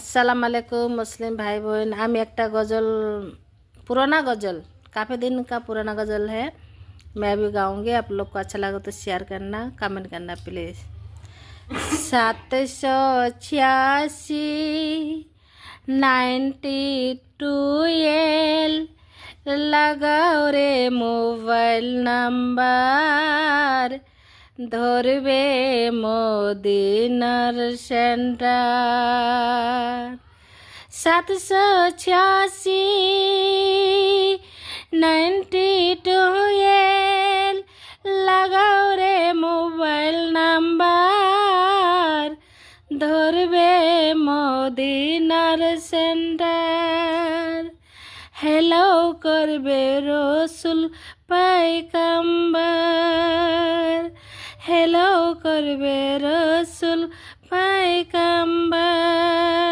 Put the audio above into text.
सलाम अलैकुम मुस्लिम भाई बहन। हम एक गज़ल, पुराना गज़ल, काफ़ी दिन का पुराना गज़ल है, मैं भी गाऊंगी। आप लोग को अच्छा लगे तो शेयर करना, कमेंट करना प्लीज़। 786 92 लगाओ रे मोबाइल नाम्বার, ধরবে মদিনার সেন্টার। 786 92 লাগাও রে মোবাইল নাম্বার, ধরবে মদিনার সেন্টার। হ্যালো করবে রসুল পায়গাম্বার, হ্যালো করবে রসুল পায়গাম্বার।